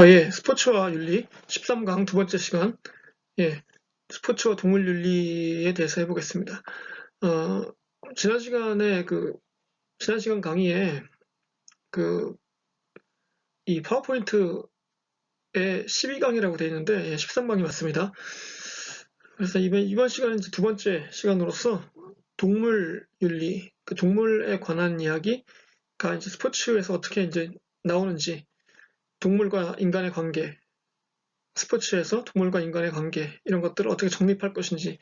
예, 스포츠와 윤리 13강 두 번째 시간, 예, 스포츠와 동물 윤리에 대해서 해보겠습니다. 어, 지난 시간에 지난 시간 강의에 그, 이 파워포인트에 12강이라고 되어 있는데, 예, 13강이 맞습니다. 그래서 이번 시간은 이제 두 번째 시간으로서 동물 윤리, 그 동물에 관한 이야기가 이제 스포츠에서 어떻게 이제 나오는지, 동물과 인간의 관계, 스포츠에서 동물과 인간의 관계 이런 것들을 어떻게 정립할 것인지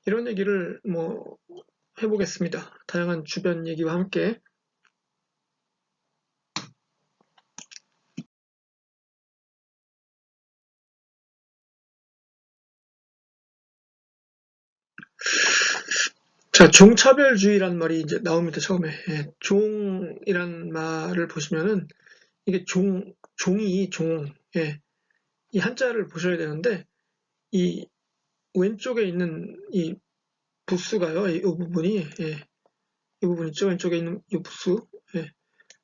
이런 얘기를 뭐 해보겠습니다. 다양한 주변 얘기와 함께. 자, 종차별주의란 말이 이제 나옵니다. 처음에. 예, 종이란 말을 보시면은 이게 종이 예, 이 한자를 보셔야 되는데 이 왼쪽에 있는 이 부수가요. 이 부분이 이 부분 있죠. 왼쪽에 있는 이 부수. 예,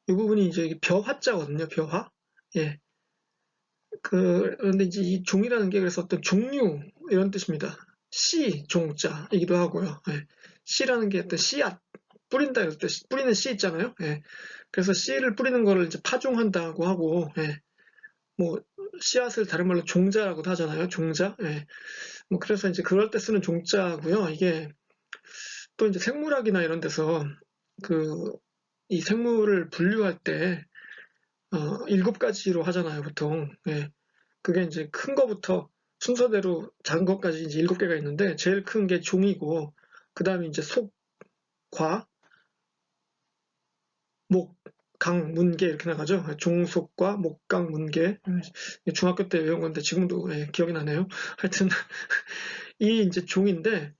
이 부분이 이제 벼화자거든요. 벼화. 예, 그런데 이제 이 종이라는 게 그래서 어떤 종류 이런 뜻입니다. 씨, 종자이기도 하고요. 예. 씨라는 게 어떤 씨앗, 뿌린다 이럴 때 뿌리는 씨 있잖아요. 예. 그래서 씨를 뿌리는 거를 이제 파종한다고 하고, 예. 뭐 씨앗을 다른 말로 종자라고도 하잖아요. 종자. 예. 뭐 그래서 이제 그럴 때 쓰는 종자고요. 이게 또 이제 생물학이나 이런 데서 그 이 생물을 분류할 때 7가지로 하잖아요, 보통. 예. 그게 이제 큰 거부터 순서대로 작은 것까지 이제 7개가 있는데 제일 큰 게 종이고 그다음에 이제 속, 과, 목, 강, 문계 이렇게 나가죠. 종속과 목, 강, 문계. 중학교 때 외운 건데 지금도 기억이 나네요. 하여튼 이 이제 종인데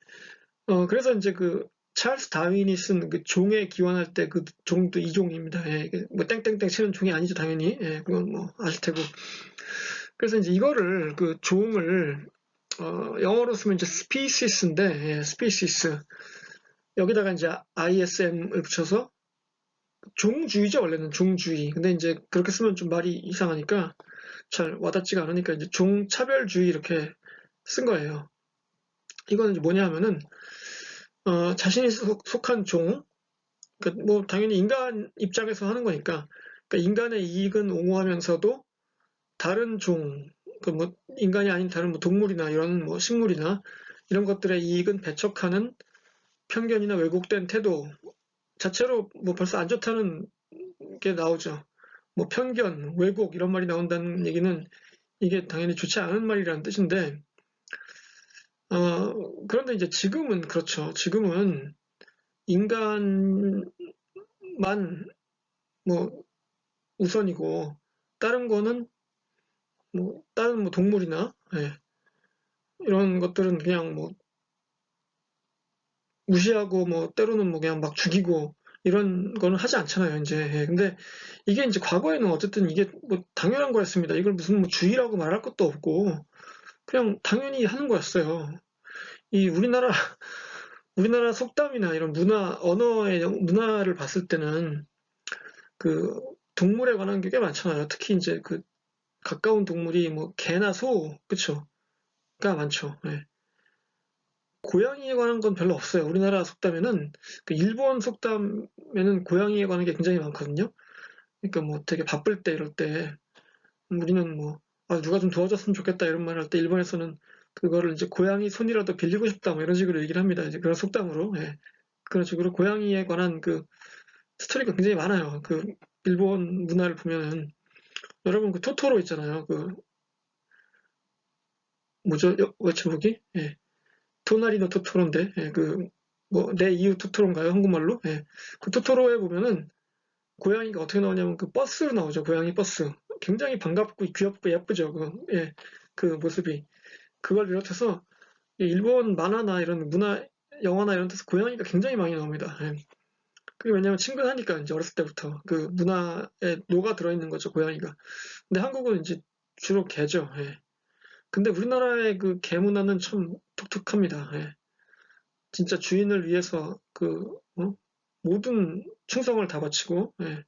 그래서 이제 그 찰스 다윈이 쓴 그 종에 기원할 때 그 종도 이종입니다. 예, 뭐 땡땡땡 치는 종이 아니죠, 당연히. 예, 그건 뭐 아실 테고. 그래서 이제 이거를 그 종을 영어로 쓰면 이제 species인데, 예, species. 여기다가 이제 ISM을 붙여서 종주의죠, 원래는 종주의. 근데 이제 그렇게 쓰면 좀 말이 이상하니까 잘 와닿지가 않으니까 이제 종차별주의 이렇게 쓴 거예요. 이거는 이제 뭐냐 하면은, 자신이 속한 종, 그러니까 뭐 당연히 인간 입장에서 하는 거니까, 그러니까 인간의 이익은 옹호하면서도 다른 종, 그 뭐 인간이 아닌 다른 뭐 동물이나 이런 뭐 식물이나 이런 것들의 이익은 배척하는 편견이나 왜곡된 태도 자체로 뭐 벌써 안 좋다는 게 나오죠. 뭐 편견, 왜곡 이런 말이 나온다는 얘기는 이게 당연히 좋지 않은 말이라는 뜻인데, 그런데 이제 지금은 그렇죠. 지금은 인간만 뭐 우선이고 다른 거는 뭐 다른 뭐 동물이나 이런 것들은 그냥 뭐 무시하고 뭐 때로는 뭐 그냥 막 죽이고 이런 거는 하지 않잖아요, 이제. 예, 근데 이게 이제 과거에는 어쨌든 이게 뭐 당연한 거였습니다. 이걸 무슨 뭐 주의라고 말할 것도 없고 그냥 당연히 하는 거였어요. 이 우리나라 속담이나 이런 언어의 문화를 봤을 때는 그 동물에 관한 게 꽤 많잖아요. 특히 이제 그 가까운 동물이 뭐 개나 소, 그쵸? 가 많죠. 예. 고양이에 관한 건 별로 없어요. 우리나라 속담에는 그 일본 속담에는 고양이에 관한 게 굉장히 많거든요. 그러니까 뭐 되게 바쁠 때 이럴 때 우리는 뭐 누가 좀 도와줬으면 좋겠다 이런 말 할 때 일본에서는 그거를 이제 고양이 손이라도 빌리고 싶다 뭐 이런 식으로 얘기를 합니다. 이제 그런 속담으로. 예. 그런 식으로 고양이에 관한 그 스토리가 굉장히 많아요. 그 일본 문화를 보면은 여러분 그 토토로 있잖아요. 그 뭐죠? 제목이? 예. 토나리노 토토로인데 그 뭐 내 이웃 토토로인가요? 한국말로? 예. 그 토토로에 보면은 고양이가 어떻게 나오냐면 그 버스로 나오죠. 고양이 버스. 굉장히 반갑고 귀엽고 예쁘죠. 예. 그 모습이. 그걸 비롯해서 일본 만화나 이런 문화 영화나 이런 데서 고양이가 굉장히 많이 나옵니다. 예. 그게 왜냐면 친근하니까 이제 어렸을 때부터 그 문화에 녹아 들어있는 거죠, 고양이가. 근데 한국은 이제 주로 개죠. 예. 근데 우리나라의 그 개 문화는 참 독특합니다. 예. 진짜 주인을 위해서 모든 충성을 다 바치고, 예.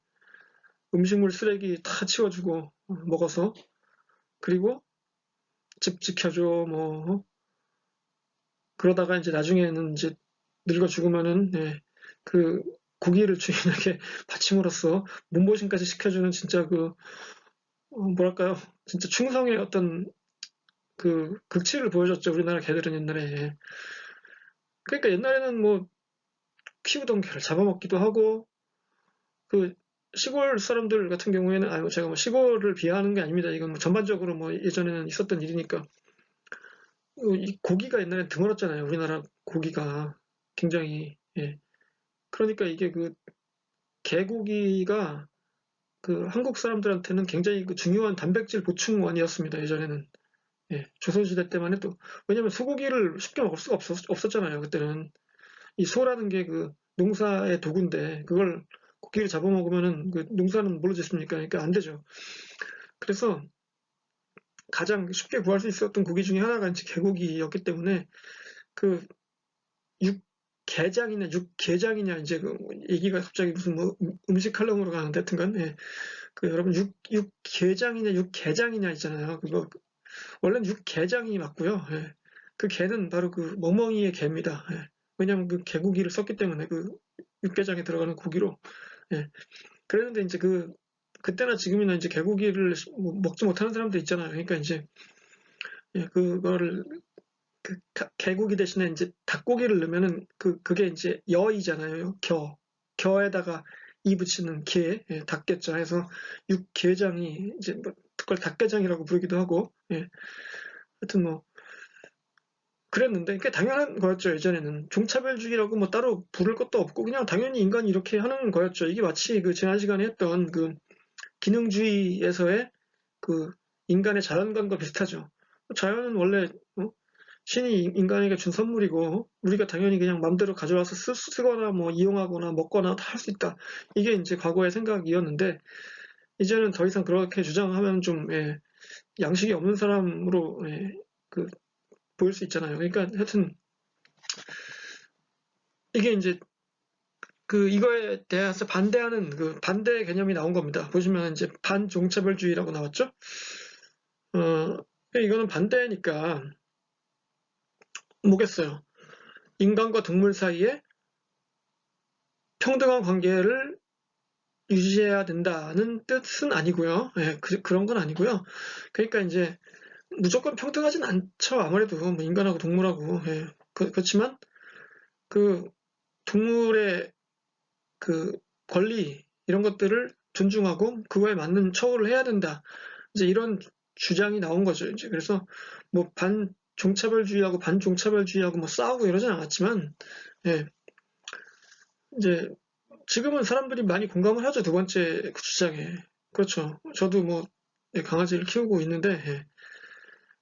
음식물 쓰레기 다 치워주고, 먹어서. 그리고 집 지켜줘, 뭐, 그러다가 이제 나중에는 이제 늙어 죽으면은, 예, 그 고기를 주인에게 바침으로써 몸보신까지 시켜주는 진짜 뭐랄까요. 진짜 충성의 어떤 그 극치를 보여줬죠. 우리나라 개들은 옛날에. 예. 그러니까 옛날에는 뭐 키우던 개를 잡아먹기도 하고, 그 시골 사람들 같은 경우에는, 아유, 제가 뭐 시골을 비하하는 게 아닙니다. 이건 뭐 전반적으로 뭐 예전에는 있었던 일이니까. 이 고기가 옛날에 드물었잖아요. 우리나라 고기가 굉장히. 예. 그러니까 이게 개고기가 한국 사람들한테는 굉장히 중요한 단백질 보충원이었습니다. 예전에는. 예. 조선시대 때만 해도. 왜냐면 소고기를 쉽게 먹을 수가 없었잖아요. 그때는. 이 소라는 게 농사의 도구인데, 그걸 고기를 잡아먹으면은 농사는 뭘로 짓습니까? 그러니까 안 되죠. 그래서 가장 쉽게 구할 수 있었던 고기 중에 하나가 이제 개고기였기 때문에 그 육개장이냐 육개장이냐 이제 얘기가 갑자기 무슨 뭐 음식 칼럼으로 가는데 하여튼간 예. 여러분 육개장이냐 육개장이냐 있잖아요. 그거 원래는 육개장이 맞고요. 예. 그 개는 바로 멍멍이의 개입니다. 예. 왜냐하면 개고기를 썼기 때문에 육개장에 들어가는 고기로. 예. 그랬는데 이제 그때나 지금이나 이제 개고기를 먹지 못하는 사람들 있잖아요. 그러니까 이제 예, 그거를 개고기 대신에 이제 닭고기를 넣으면은 그게 이제 여이잖아요. 겨에다가 이 붙이는 게 예, 닭게자 해서 육개장이 이제 뭐 그걸 닭게장이라고 부르기도 하고 예. 하여튼 뭐 그랬는데 꽤 당연한 거였죠. 예전에는 종차별주의라고 뭐 따로 부를 것도 없고 그냥 당연히 인간이 이렇게 하는 거였죠. 이게 마치 지난 시간에 했던 기능주의에서의 인간의 자연관과 비슷하죠. 자연은 원래 신이 인간에게 준 선물이고 우리가 당연히 그냥 마음대로 가져와서 쓰거나 뭐 이용하거나 먹거나 다 할 수 있다. 이게 이제 과거의 생각이었는데 이제는 더 이상 그렇게 주장하면 좀 예, 양식이 없는 사람으로 예, 보일 수 있잖아요. 그러니까 하여튼 이게 이제 이거에 대해서 반대하는 반대 개념이 나온 겁니다. 보시면 이제 반종차별주의라고 나왔죠. 이거는 반대니까 뭐겠어요. 인간과 동물 사이에 평등한 관계를 유지해야 된다는 뜻은 아니고요. 예, 그런 건 아니고요. 그러니까 이제 무조건 평등하진 않죠. 아무래도 뭐 인간하고 동물하고. 예, 그렇지만 동물의 권리 이런 것들을 존중하고 그거에 맞는 처우를 해야 된다. 이제 이런 주장이 나온 거죠. 이제 그래서 뭐 반종차별주의하고 반종차별주의하고 뭐 싸우고 이러진 않았지만 예, 이제 지금은 사람들이 많이 공감을 하죠. 두 번째 주장에. 그렇죠. 저도 뭐 예, 강아지를 키우고 있는데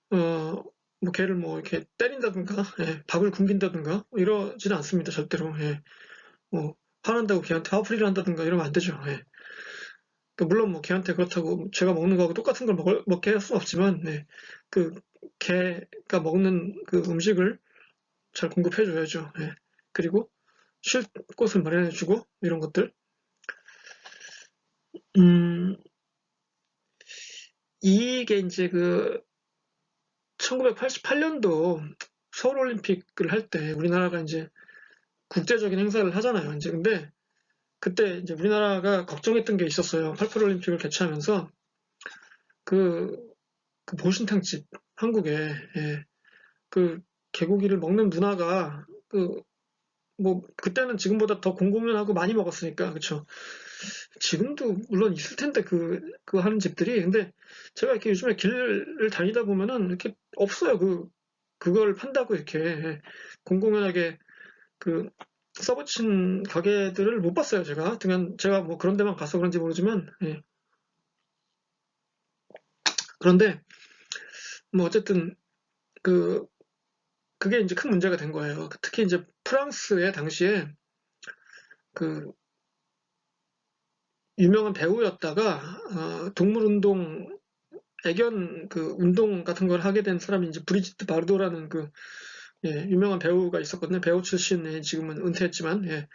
뭐 걔를 뭐 이렇게 때린다든가 예, 밥을 굶긴다든가 이러지는 않습니다. 절대로. 예. 뭐 화난다고 걔한테 화풀이를 한다든가 이러면 안 되죠. 예. 물론 뭐 걔한테 그렇다고 제가 먹는 거하고 똑같은 걸 먹게 할 수는 없지만 네. 걔가 먹는 음식을 잘 공급해 줘야죠. 네. 그리고 쉴 곳을 마련해 주고 이런 것들. 이게 이제 1988년도 서울올림픽을 할 때 우리나라가 이제 국제적인 행사를 하잖아요. 이제 근데 그때 이제 우리나라가 걱정했던 게 있었어요. 88올림픽을 개최하면서 보신탕집 한국에 예, 개고기를 먹는 문화가 뭐 그때는 지금보다 더 공공연하고 많이 먹었으니까 그쵸. 지금도 물론 있을 텐데 하는 집들이. 근데 제가 이렇게 요즘에 길을 다니다 보면은 이렇게 없어요. 그걸 판다고 이렇게 공공연하게 써붙인 가게들을 못 봤어요. 제가 뭐 그런 데만 가서 그런지 모르지만 예. 그런데 뭐 어쨌든 그게 이제 큰 문제가 된 거예요. 특히 이제 프랑스의 당시에 유명한 배우였다가 동물운동 애견 운동 같은 걸 하게 된 사람이 이제 브리지트 바르도라는 예, 유명한 배우가 있었거든요. 배우 출신에 지금은 은퇴했지만, 예.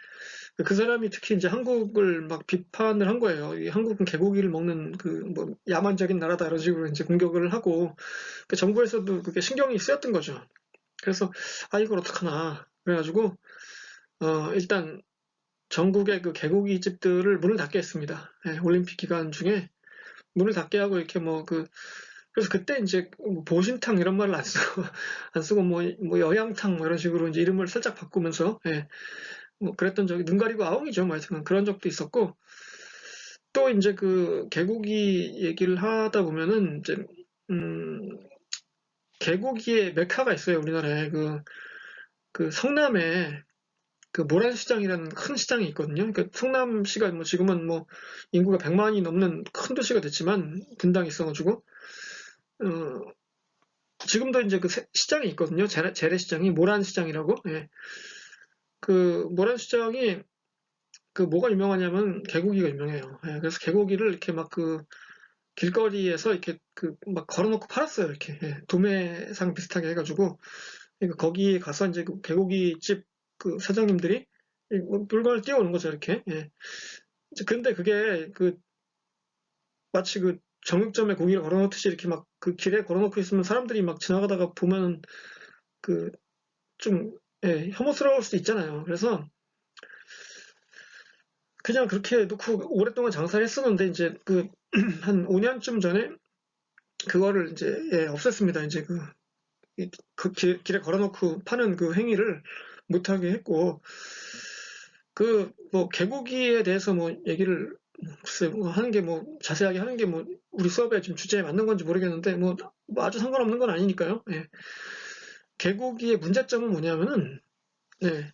그 사람이 특히 이제 한국을 막 비판을 한 거예요. 이 한국은 개고기를 먹는 그 뭐 야만적인 나라다 이런 식으로 이제 공격을 하고 그 정부에서도 그게 신경이 쓰였던 거죠. 그래서 아 이걸 어떡하나 그래가지고 일단 전국의 그 개고기 집들을 문을 닫게 했습니다. 예, 올림픽 기간 중에 문을 닫게 하고 이렇게 뭐 그래서 그때 이제 뭐 보신탕 이런 말을 안 쓰고 안 쓰고 뭐 여양탕 뭐 이런 식으로 이제 이름을 살짝 바꾸면서 예, 뭐 그랬던 적이 눈 가리고 아웅이죠. 뭐 하여튼 그런 적도 있었고 또 이제 그 개고기 얘기를 하다 보면은 이제 음, 개고기의 메카가 있어요. 우리나라에 그 성남에 그 모란시장이라는 큰 시장이 있거든요. 그러니까 성남시가 뭐 지금은 뭐 인구가 100만이 넘는 큰 도시가 됐지만 분당이 있어가지고 어, 지금도 이제 그 시장이 있거든요. 재래시장이 모란시장이라고. 예. 그 모란시장이 그 뭐가 유명하냐면 개고기가 유명해요. 예, 그래서 개고기를 이렇게 막 그 길거리에서 이렇게 그 막 걸어놓고 팔았어요. 이렇게 예, 도매상 비슷하게 해가지고 그러니까 거기 가서 이제 그 개고기집 그 사장님들이 뭐 물건을 띄워오는 거죠. 이렇게. 예. 근데 그게 그 마치 그 정육점에 고기를 걸어놓듯이 이렇게 막 그 길에 걸어놓고 있으면 사람들이 막 지나가다가 보면 그 좀 예, 혐오스러울 수도 있잖아요. 그래서 그냥 그렇게 놓고 오랫동안 장사를 했었는데 이제 그 한 5년쯤 전에 그거를 이제 예, 없앴습니다. 이제 그 길에 걸어놓고 파는 그 행위를 못하게 했고 그 뭐 개고기에 대해서 뭐 얘기를 글쎄 뭐 하는 게 뭐 자세하게 하는 게 뭐 우리 수업의 지금 주제에 맞는 건지 모르겠는데 뭐 아주 상관없는 건 아니니까요. 예. 개고기의 문제점은 뭐냐면은 네,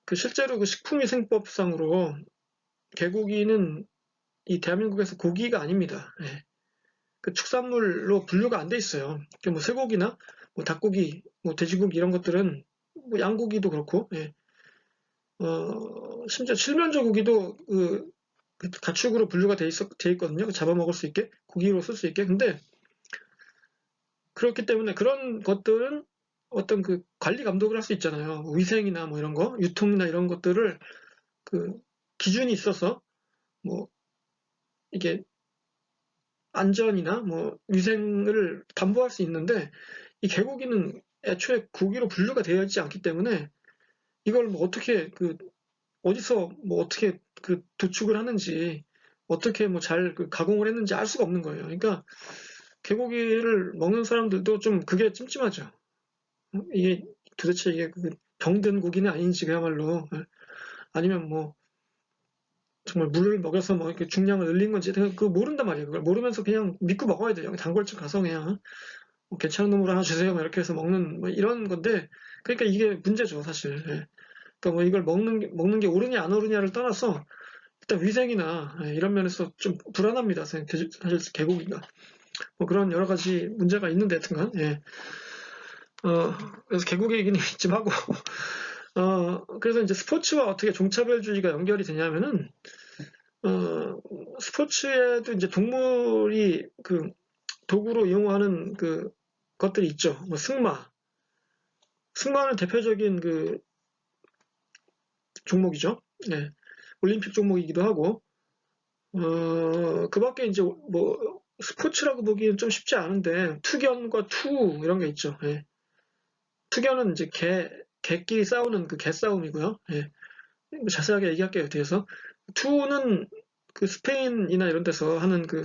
그 실제로 그 식품위생법상으로 개고기는 이 대한민국에서 고기가 아닙니다. 예. 그 축산물로 분류가 안 돼 있어요. 뭐 쇠고기나 뭐 닭고기, 뭐 돼지고기 이런 것들은 뭐 양고기도 그렇고, 예. 심지어 칠면조 고기도 그 가축으로 분류가 돼 있거든요. 잡아먹을 수 있게 고기로 쓸 수 있게. 근데 그렇기 때문에 그런 것들은 어떤 그 관리 감독을 할 수 있잖아요. 위생이나 뭐 이런 거, 유통이나 이런 것들을 그 기준이 있어서 뭐 이게 안전이나 뭐 위생을 담보할 수 있는데 이 개고기는 애초에 고기로 분류가 되어 있지 않기 때문에 이걸 뭐 어떻게 그 어디서 뭐 어떻게 그 도축을 하는지 어떻게 뭐 잘 그 가공을 했는지 알 수가 없는 거예요. 그러니까 개고기를 먹는 사람들도 좀 그게 찜찜하죠. 이게 도대체 이게 그 병든 고기는 아닌지 그야말로 아니면 뭐 정말 물을 먹여서 뭐 이렇게 중량을 늘린 건지 그 모른단 말이에요. 그걸 모르면서 그냥 믿고 먹어야 돼요. 단골집 가서 그냥 뭐 괜찮은 놈으로 하나 주세요. 막 이렇게 해서 먹는 뭐 이런 건데 그러니까 이게 문제죠 사실. 예. 그러니까 뭐 이걸 먹는 게 옳으냐 안 옳으냐를 떠나서 일단 위생이나 예, 이런 면에서 좀 불안합니다. 사실 개고기가 뭐 그런 여러 가지 문제가 있는데 하여튼간 예. 그래서 개고기 얘기는 좀 하고 그래서 이제 스포츠와 어떻게 종차별주의가 연결이 되냐면은 스포츠에도 이제 동물이 그 도구로 이용하는 그 것들이 있죠. 뭐 승마는 대표적인 그 종목이죠. 네. 올림픽 종목이기도 하고, 그 밖에 이제 뭐 스포츠라고 보기엔 좀 쉽지 않은데, 투견과 투 이런 게 있죠. 예. 투견은 이제 개끼리 싸우는 그 개싸움이고요. 예. 뭐 자세하게 얘기할게요, 뒤에서. 투는 그 스페인이나 이런 데서 하는 그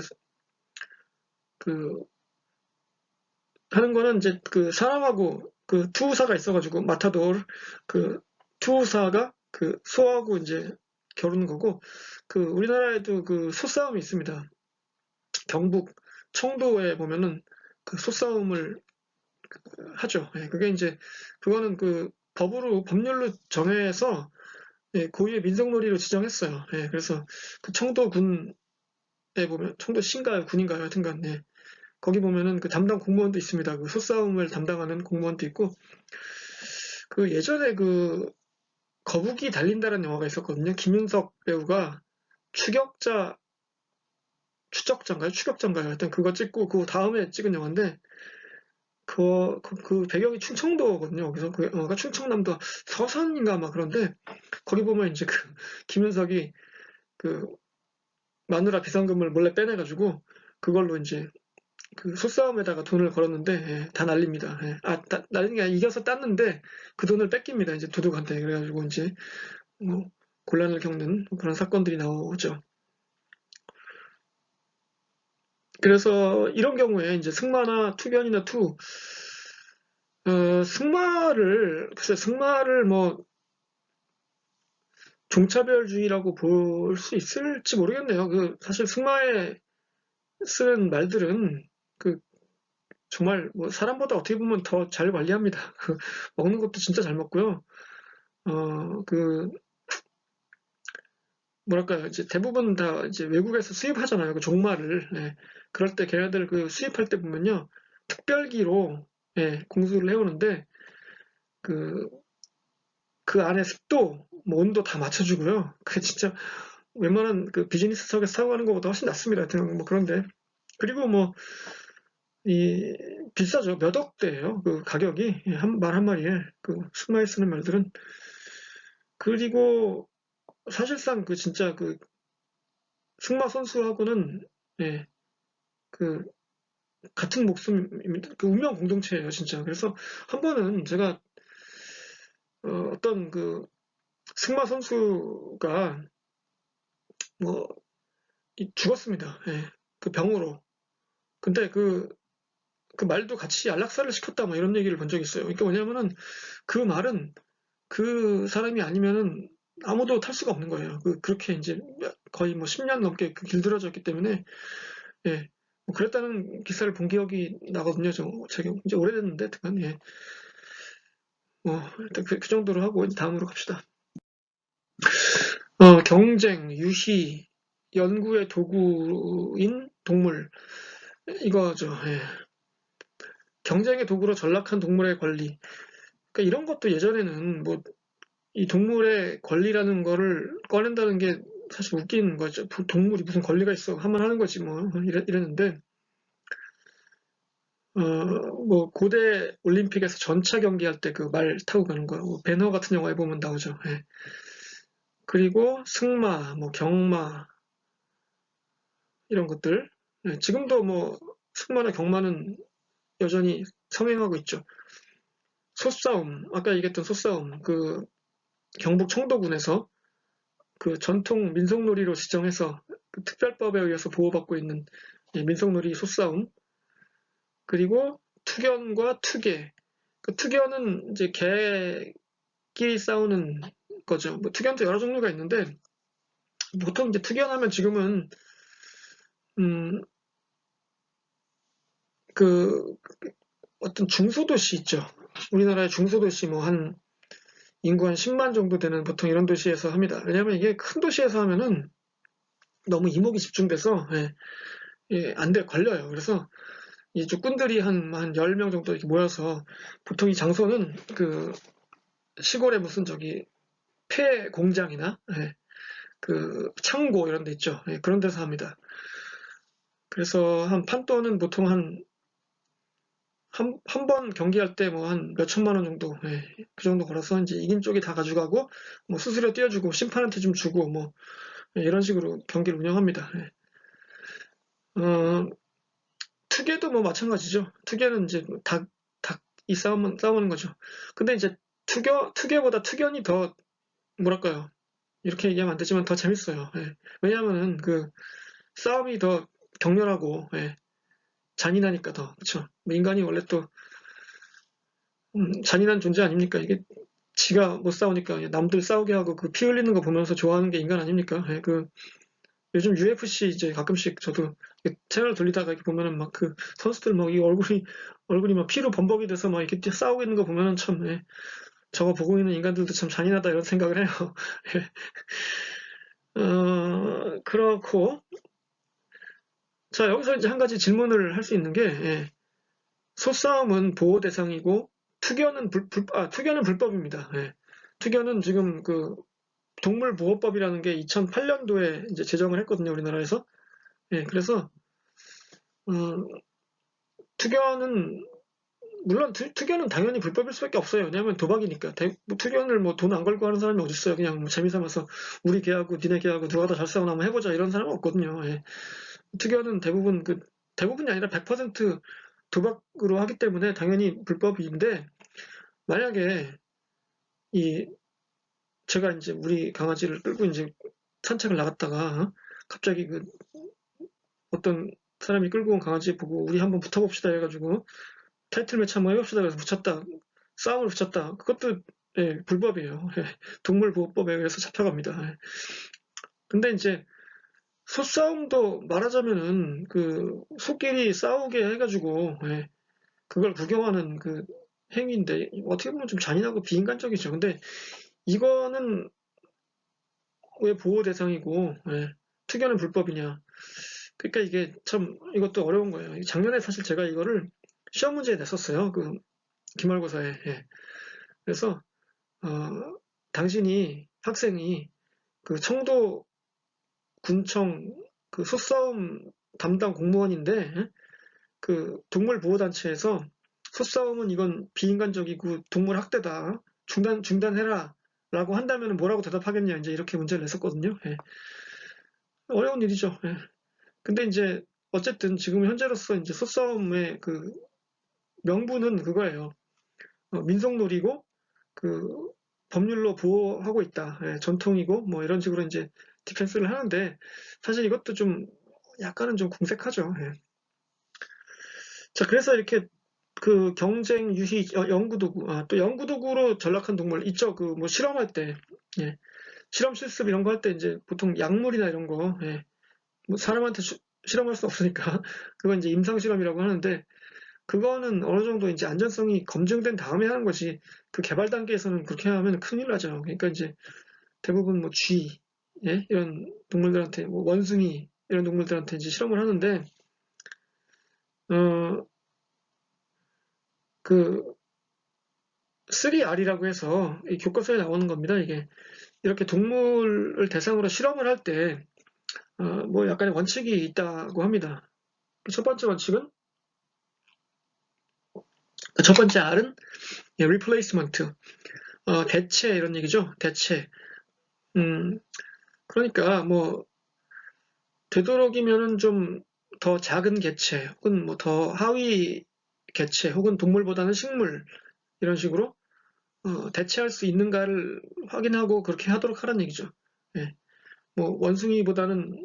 하는 거는 이제 그 사람하고 그 투우사가 있어가지고 마타도르 그 투우사가 그 소하고 이제 겨루는 거고 그 우리나라에도 그 소싸움이 있습니다. 경북 청도에 보면은 그 소싸움을 하죠. 예, 그게 이제 그거는 그 법률로 정해서 예, 고유의 민속놀이로 지정했어요. 예, 그래서 그 청도군에 보면 청도시인가요 군인가요 하여튼간 예, 거기 보면은 그 담당 공무원도 있습니다. 그 소싸움을 담당하는 공무원도 있고, 그 예전에 그 거북이 달린다라는 영화가 있었거든요. 김윤석 배우가 추격자인가요? 추격자인가요? 하여튼 그거 찍고 그 다음에 찍은 영화인데, 그 배경이 충청도거든요. 그래서 그러니까 충청남도 서산인가 막 그런데 거기 보면 이제 그 김윤석이 그 마누라 비상금을 몰래 빼내가지고 그걸로 이제 그 소싸움에다가 돈을 걸었는데 예, 다 날립니다. 예. 날린 게 아니라 이겨서 땄는데 그 돈을 뺏깁니다. 이제 도둑한테 그래가지고 이제 뭐 곤란을 겪는 그런 사건들이 나오죠. 그래서 이런 경우에 이제 승마나 투견이나 글쎄 승마를 뭐 종차별주의라고 볼 수 있을지 모르겠네요. 그 사실 승마에 쓰는 말들은 그 정말 뭐 사람보다 어떻게 보면 더 잘 관리합니다. 그 먹는 것도 진짜 잘 먹고요. 그 뭐랄까요, 이제 대부분 다 이제 외국에서 수입하잖아요. 그 종말을. 예. 그럴 때 걔네들 그 수입할 때 보면요. 특별기로 예, 공수를 해오는데 그, 그 안에 습도, 뭐 온도 다 맞춰주고요. 그게 진짜 웬만한 그 비즈니스석에서 사고 하는 것보다 훨씬 낫습니다. 하여튼 뭐 그런데. 그리고 뭐, 이, 비싸죠. 몇 억대예요. 그 가격이. 예, 말 한마리에. 그 승마에 쓰는 말들은. 그리고 사실상 그 진짜 그 승마 선수하고는 예, 그 같은 목숨입니다. 그 운명 공동체예요, 진짜. 그래서 한 번은 제가 어떤 그 승마 선수가 뭐 죽었습니다. 예, 그 병으로. 근데 그 말도 같이 안락사를 시켰다 뭐 이런 얘기를 본 적이 있어요. 그러니까 뭐냐면은 그 말은 그 사람이 아니면은 아무도 탈 수가 없는 거예요. 그렇게 이제 거의 뭐 10년 넘게 길들여졌기 때문에 예, 뭐 그랬다는 기사를 본 기억이 나거든요. 제가 이제 오래됐는데, 예. 일단 그 정도로 하고 이제 다음으로 갑시다. 경쟁, 유희, 연구의 도구인 동물. 이거죠. 예. 경쟁의 도구로 전락한 동물의 권리. 그러니까 이런 것도 예전에는 뭐 이 동물의 권리라는 거를 꺼낸다는 게 사실 웃긴 거죠. 동물이 무슨 권리가 있어 하면 하는 거지 뭐 이랬는데 뭐 고대 올림픽에서 전차 경기할 때 그 말 타고 가는 거, 뭐 배너 같은 영화에 보면 나오죠. 예. 그리고 승마, 뭐 경마 이런 것들. 예, 지금도 뭐 승마나 경마는 여전히 성행하고 있죠. 소싸움, 아까 얘기했던 소싸움, 그 경북 청도군에서 그 전통 민속놀이로 지정해서 그 특별법에 의해서 보호받고 있는 민속놀이 소싸움. 그리고 투견과 투계. 그 투견은 이제 개끼리 싸우는 거죠. 뭐 투견도 여러 종류가 있는데 보통 이제 투견하면 지금은 음, 그 어떤 중소도시 있죠. 우리나라의 중소도시 뭐 한 인구 한 10만 정도 되는 보통 이런 도시에서 합니다. 왜냐하면 이게 큰 도시에서 하면은 너무 이목이 집중돼서 예, 예, 안 돼, 걸려요. 그래서 이 주꾼들이 한 10명 정도 이렇게 모여서 보통 이 장소는 그 시골에 무슨 저기 폐 공장이나 예, 그 창고 이런 데 있죠. 예, 그런 데서 합니다. 그래서 한 판돈은 보통 한 번 경기할 때 뭐 한 몇천만 원 정도, 예, 그 정도 걸어서 이제 이긴 쪽이 다 가져가고, 뭐 수수료 떼어주고, 심판한테 좀 주고, 뭐, 예, 이런 식으로 경기를 운영합니다. 예. 투개도 뭐 마찬가지죠. 투개는 이제 닭이 싸우는 거죠. 근데 이제 투개보다 투견이 더, 뭐랄까요. 이렇게 얘기하면 안 되지만 더 재밌어요. 예. 왜냐하면은 그 싸움이 더 격렬하고, 예, 잔인하니까 더, 그쵸. 뭐 인간이 원래 또, 잔인한 존재 아닙니까? 이게 지가 못 싸우니까 남들 싸우게 하고 그 피 흘리는 거 보면서 좋아하는 게 인간 아닙니까? 예, 요즘 UFC 이제 가끔씩 저도 채널 돌리다가 이렇게 보면은 막 그 선수들 막 이 얼굴이 막 피로 범벅이 돼서 막 이렇게 싸우고 있는 거 보면은 참, 예, 저거 보고 있는 인간들도 참 잔인하다 이런 생각을 해요. 예. 그렇고 자 여기서 이제 한 가지 질문을 할 수 있는 게 예, 소싸움은 보호 대상이고 투견은 불법입니다. 예. 투견은 지금 그 동물보호법이라는 게 2008년도에 이제 제정을 했거든요, 우리나라에서. 예, 그래서, 어, 투견은 물론 투견은 당연히 불법일 수밖에 없어요. 왜냐하면 도박이니까. 뭐 투견을 뭐 돈 안 걸고 하는 사람이 어디 있어요. 그냥 뭐 재미삼아서 우리 개하고 니네 개하고 누가 더 잘 싸우나 한번 해보자 이런 사람은 없거든요. 예. 투견은 대부분이 아니라 100% 도박으로 하기 때문에 당연히 불법인데, 만약에 제가 이제 우리 강아지를 끌고 이제 산책을 나갔다가 갑자기 어떤 사람이 끌고 온 강아지 보고 우리 한번 붙어봅시다 해가지고 타이틀 매치 한번 해봅시다 그래서 붙였다. 싸움을 붙였다. 그것도 예, 불법이에요. 예, 동물보호법에 의해서 잡혀갑니다. 예. 근데 이제 소싸움도 말하자면은 소끼리 싸우게 해가지고 예, 그걸 구경하는 행위인데 어떻게 보면 좀 잔인하고 비인간적이죠. 근데 이거는 왜 보호 대상이고 예, 투견은 불법이냐? 그러니까 이게 참 이것도 어려운 거예요. 작년에 사실 제가 이거를 시험 문제에 냈었어요. 기말고사에. 예. 그래서 당신이 학생이 청도 군청 소싸움 담당 공무원인데 예? 동물보호단체에서 소싸움은 이건 비인간적이고 동물 학대다. 중단해라. 라고 한다면 뭐라고 대답하겠냐. 이제 이렇게 문제를 냈었거든요. 예. 어려운 일이죠. 예. 근데 이제 어쨌든 지금 현재로서 이제 소싸움의 명분은 그거예요. 민속놀이고 법률로 보호하고 있다. 예, 전통이고 뭐 이런 식으로 이제 디펜스를 하는데 사실 이것도 좀 약간은 좀 궁색하죠. 예. 자, 그래서 이렇게 경쟁 유희 연구도구, 또 연구도구로 전락한 동물 있죠. 뭐 실험할 때, 예. 실험 실습 이런 거 할 때 이제 보통 약물이나 이런 거, 예. 뭐 사람한테 실험할 수 없으니까 그건 이제 임상 실험이라고 하는데 그거는 어느 정도 이제 안전성이 검증된 다음에 하는 것이 개발 단계에서는 그렇게 하면 큰일 나죠. 그러니까 이제 대부분 뭐 쥐, 예? 이런 동물들한테 뭐 원숭이 이런 동물들한테 이제 실험을 하는데 어, 3R이라고 해서 이 교과서에 나오는 겁니다. 이게 이렇게 동물을 대상으로 실험을 할 때 뭐 약간의 원칙이 있다고 합니다. 첫 번째 원칙은 첫 번째 R은 replacement, 대체 이런 얘기죠. 대체. 그러니까 뭐 되도록이면은 좀 더 작은 개체 혹은 뭐 더 하위 개체 혹은 동물보다는 식물 이런 식으로 대체할 수 있는가를 확인하고 그렇게 하도록 하라는 얘기죠. 예. 뭐 원숭이보다는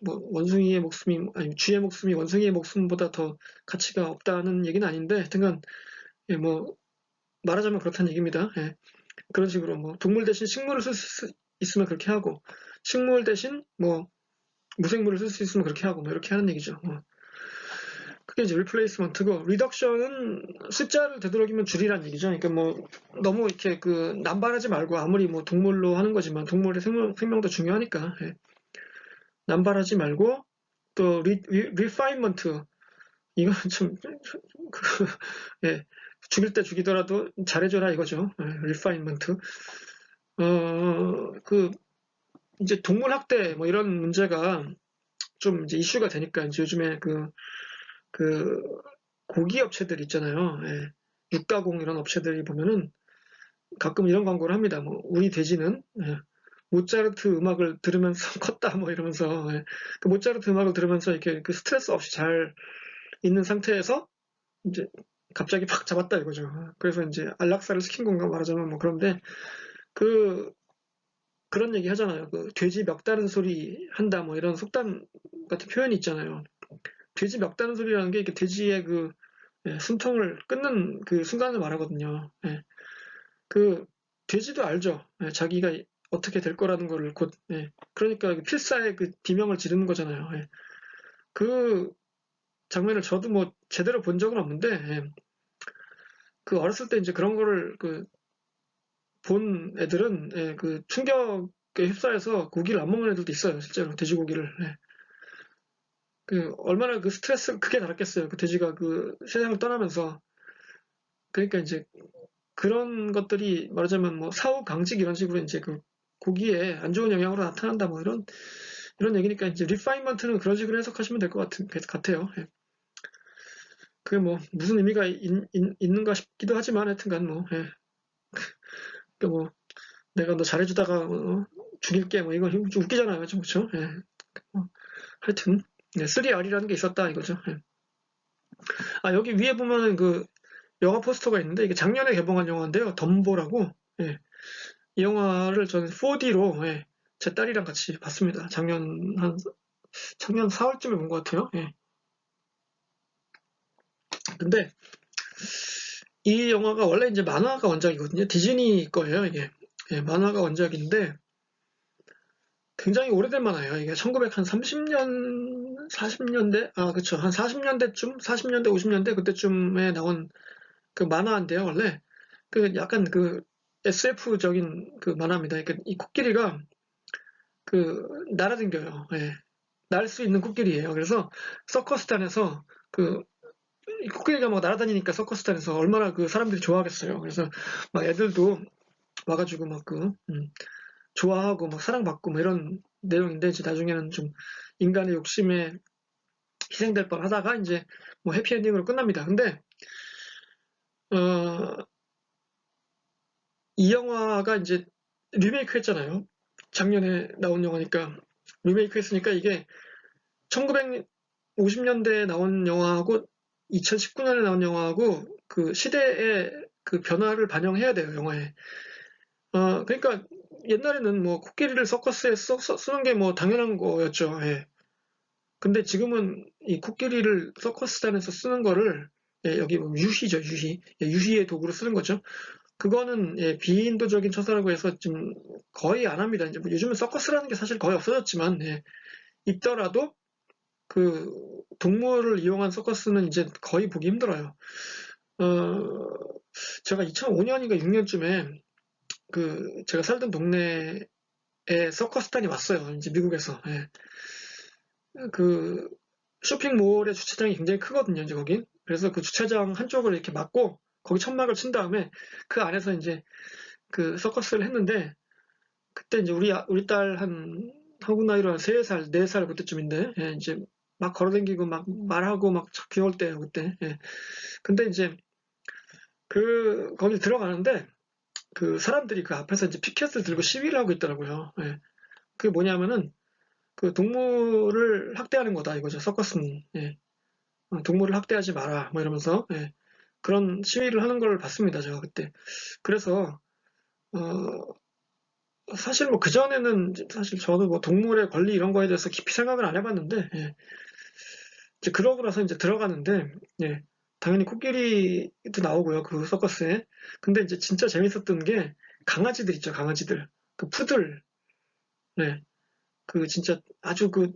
뭐 원숭이의 목숨이 아니 쥐의 목숨이 원숭이의 목숨보다 더 가치가 없다는 얘기는 아닌데 하여튼간 예, 뭐 말하자면 그렇다는 얘기입니다. 예. 그런 식으로 뭐 동물 대신 식물을 쓸 수 있으면 그렇게 하고 식물 대신 뭐 무생물을 쓸 수 있으면 그렇게 하고 뭐 이렇게 하는 얘기죠. 그게 이제 리플레이스먼트고 리덕션은 숫자를 되도록이면 줄이라는 얘기죠. 그러니까 뭐 너무 이렇게 남발하지 말고 아무리 뭐 동물로 하는 거지만 동물의 생명도 중요하니까 예. 남발하지 말고 또 리파인먼트 이건 좀 예. 죽일 때 죽이더라도 잘해줘라 이거죠. 리파인먼트. 이제 동물 학대 뭐 이런 문제가 좀 이제 이슈가 되니까 이제 요즘에 고기 업체들 있잖아요. 예. 육가공 이런 업체들이 보면은 가끔 이런 광고를 합니다. 뭐 우리 돼지는 예. 모차르트 음악을 들으면서 컸다 뭐 이러면서 예. 모차르트 음악을 들으면서 이렇게 스트레스 없이 잘 있는 상태에서 이제 갑자기 팍 잡았다 이거죠. 그래서 이제 안락사를 시킨 건가 말하자면 뭐 그런데 그런 얘기 하잖아요. 돼지 멱다른 소리 한다 뭐 이런 속담 같은 표현이 있잖아요. 돼지 멱다는 소리라는 게 이렇게 돼지의 숨통을 끊는 순간을 말하거든요. 예. 돼지도 알죠. 예, 자기가 어떻게 될 거라는 거를 곧, 예. 그러니까 필사의 비명을 지르는 거잖아요. 예. 그 장면을 저도 뭐 제대로 본 적은 없는데, 예. 어렸을 때 이제 그런 거를 본 애들은, 예, 충격에 휩싸여서 고기를 안 먹는 애들도 있어요. 실제로 돼지고기를. 예. 얼마나 스트레스 크게 달았겠어요. 돼지가 세상을 떠나면서. 그러니까 이제 그런 것들이 말하자면 뭐 사후 강직 이런 식으로 이제 고기에 안 좋은 영향으로 나타난다 뭐 이런 얘기니까 이제 리파인먼트는 그런 식으로 해석하시면 될 것 같아요. 예. 그게 뭐 무슨 의미가 있는가 싶기도 하지만 하여튼간 뭐, 예. 그 뭐 내가 너 잘해주다가 죽일게 뭐 이거 좀 웃기잖아요, 좀 그렇죠? 예. 하여튼 3R이라는 게 있었다 이거죠. 예. 아 여기 위에 보면은 그 영화 포스터가 있는데 이게 작년에 개봉한 영화인데요, 덤보라고. 예. 이 영화를 저는 4D로 예, 제 딸이랑 같이 봤습니다. 작년 4월쯤에 본 것 같아요. 예. 근데 이 영화가 원래 이제 만화가 원작이거든요. 디즈니 거예요, 이게. 예, 만화가 원작인데 굉장히 오래된 만화예요. 이게 1930년, 40년대, 그쵸. 한 40년대쯤, 40년대, 50년대 그때쯤에 나온 그 만화인데요, 원래. 그 약간 그 SF적인 그 만화입니다. 그러니까 이 코끼리가 그 날아다녀요. 예. 날 수 있는 코끼리예요. 그래서 서커스단에서 그 코끼리가 막 날아다니니까 서커스단에서 얼마나 그 사람들이 좋아하겠어요. 그래서 막 애들도 와가지고 막 좋아하고 막 사랑받고 뭐 이런 내용인데 이제 나중에는 좀 인간의 욕심에 희생될 뻔하다가 이제 뭐 해피엔딩으로 끝납니다. 근데 어, 이 영화가 이제 리메이크 했잖아요. 작년에 나온 영화니까 리메이크 했으니까 이게 1950년대에 나온 영화하고 2019년에 나온 영화하고 그 시대의 그 변화를 반영해야 돼요, 영화에. 그러니까 옛날에는 뭐 코끼리를 서커스에 쓰는 게 뭐 당연한 거였죠. 예. 근데 지금은 이 코끼리를 서커스단에서 쓰는 거를 예, 여기 보면 유희죠, 유희. 예, 유희의 도구로 쓰는 거죠. 그거는 예, 비인도적인 처사라고 해서 지금 거의 안 합니다. 이제 뭐 요즘은 서커스라는 게 사실 거의 없어졌지만 예, 있더라도 그 동물을 이용한 서커스는 이제 거의 보기 힘들어요. 어, 제가 2005년인가 6년쯤에 그 제가 살던 동네에 서커스단이 왔어요. 이제 미국에서. 예. 그 쇼핑몰의 주차장이 굉장히 크거든요. 이제 거긴. 그래서 그 주차장 한쪽을 이렇게 막고 거기 천막을 친 다음에 그 안에서 이제 그 서커스를 했는데 그때 이제 우리 딸 한 한국 나이로 한 3살, 4살 그때쯤인데 예, 이제 막 걸어다니고 막 말하고 막 귀여울 때예요 그때. 예. 근데 이제 그 거기 들어가는데 그 사람들이 그 앞에서 이제 피켓을 들고 시위를 하고 있더라고요. 예. 그게 뭐냐면은 그 동물을 학대하는 거다 이거죠. 서커스는. 예. 동물을 학대하지 마라 뭐 이러면서 예. 그런 시위를 하는 걸 봤습니다. 제가 그때. 그래서 어, 사실 뭐 그전에는 사실 저도 뭐 동물의 권리 이런 거에 대해서 깊이 생각을 안 해봤는데 예. 이제 그러고 나서 이제 들어가는데 예. 당연히 코끼리도 나오고요. 그 서커스에. 근데 이제 진짜 재밌었던 게 강아지들 있죠. 강아지들. 그 푸들. 네. 그 진짜 아주 그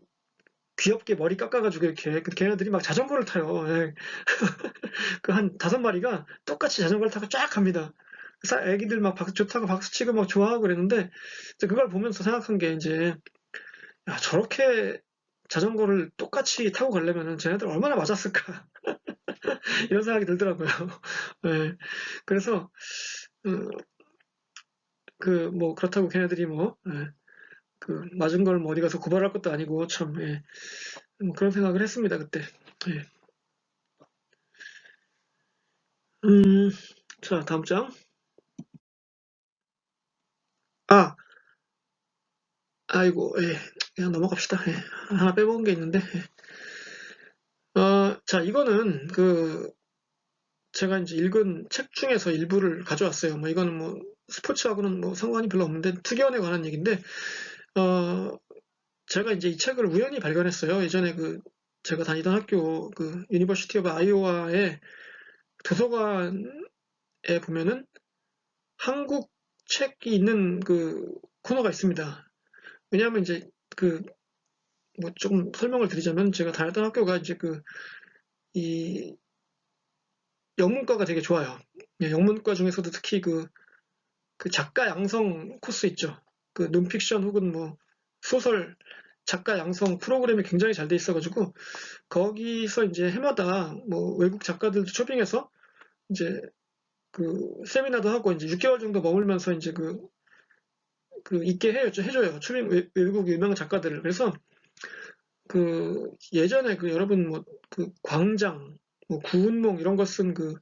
귀엽게 머리 깎아가지고 이렇게 걔네들이 막 자전거를 타요. 예. 그 한 5마리가 똑같이 자전거를 타고 쫙 갑니다. 애기들 막 좋다고 박수 치고 막 좋아하고 그랬는데 이제 그걸 보면서 생각한 게 이제 야, 저렇게 자전거를 똑같이 타고 가려면은 쟤네들 얼마나 맞았을까 이런 생각이 들더라고요. 네. 그래서 그 뭐 그렇다고 걔네들이 뭐 그 맞은 걸 뭐 어디 가서 고발할 것도 아니고 참 예. 뭐 그런 생각을 했습니다 그때. 예. 음, 자 다음 장. 아, 아이고, 예. 그냥 넘어갑시다. 예. 하나 빼먹은 게 있는데. 자, 이거는 그 제가 이제 읽은 책 중에서 일부를 가져왔어요. 뭐 이거는 뭐 스포츠하고는 뭐 상관이 별로 없는데 특이원에 관한 얘기인데, 어, 제가 이제 이 책을 우연히 발견했어요. 예전에 그 제가 다니던 학교 그 유니버시티 오브 아이오와의 도서관에 보면은 한국 책이 있는 그 코너가 있습니다. 왜냐하면 이제 그 뭐 조금 설명을 드리자면 제가 다녔던 학교가 이제 이 영문과가 되게 좋아요. 예, 영문과 중에서도 특히 그 작가 양성 코스 있죠. 그 논픽션 혹은 뭐 소설 작가 양성 프로그램이 굉장히 잘 돼 있어가지고 거기서 이제 해마다 뭐 외국 작가들도 초빙해서 이제 그 세미나도 하고 이제 6개월 정도 머물면서 이제 있게 해줘요. 초빙 외국 유명 작가들을. 그래서 그 예전에 그 여러분 뭐 그 광장 뭐 구운몽 이런 거 쓴 그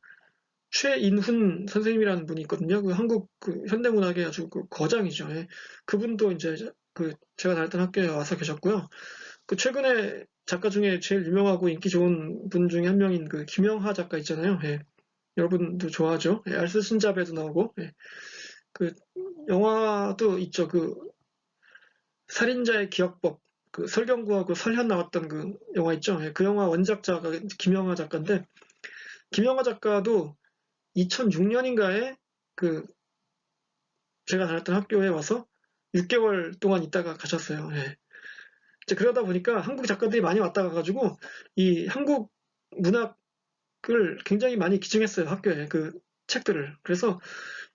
최인훈 선생님이라는 분이 있거든요. 그 한국 그 현대문학의 아주 그 거장이죠. 예. 그분도 이제 그 제가 다녔던 학교에 와서 계셨고요. 그 최근에 작가 중에 제일 유명하고 인기 좋은 분 중에 한 명인 그 김영하 작가 있잖아요. 예. 여러분도 좋아하죠. 예, 알스 신잡에도 나오고, 예. 그 영화도 있죠. 그 살인자의 기억법, 그 설경구하고 설현 나왔던 그 영화 있죠. 예, 그 영화 원작자가 김영하 작가인데, 김영하 작가도 2006년인가에 그 제가 다녔던 학교에 와서 6개월 동안 있다가 가셨어요. 예. 이제 그러다 보니까 한국 작가들이 많이 왔다 가가지고 이 한국 문학을 굉장히 많이 기증했어요. 학교에 그 책들을. 그래서